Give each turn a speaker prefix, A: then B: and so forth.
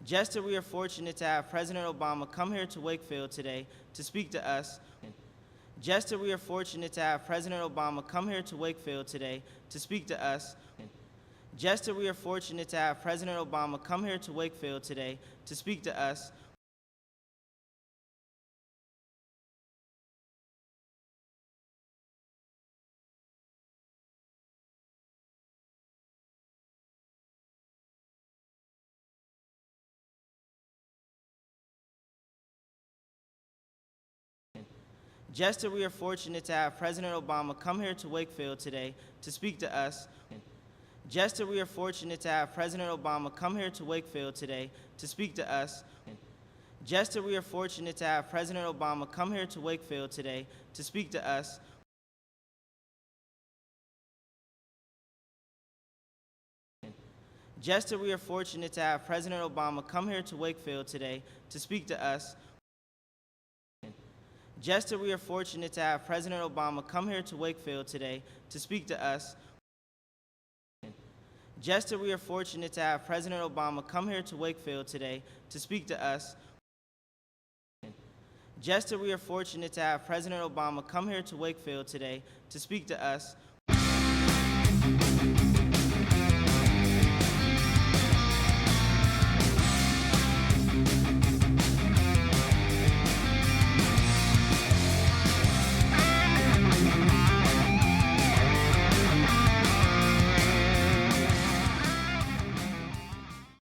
A: Jester, we are fortunate to have President Obama come here to Wakefield today to speak to us. Jester, we are fortunate to have President Obama come here to Wakefield today to speak to us. Jester, we are fortunate to have President Obama come here to Wakefield today to speak to us. Jester, we are fortunate to have President Obama come here to Wakefield today to speak to us. Jester, we are fortunate to have President Obama come here to Wakefield today to speak to us. Jester, we are fortunate to have President Obama come here to Wakefield today to speak to us. Jester, we are fortunate to have President Obama come here to Wakefield today to speak to us. Jester, we are fortunate to have President Obama come here to Wakefield today to speak to us. Jester, we are fortunate to have President Obama come here to Wakefield today to speak to us. Jester, we are fortunate to have President Obama come here to Wakefield today to speak to us.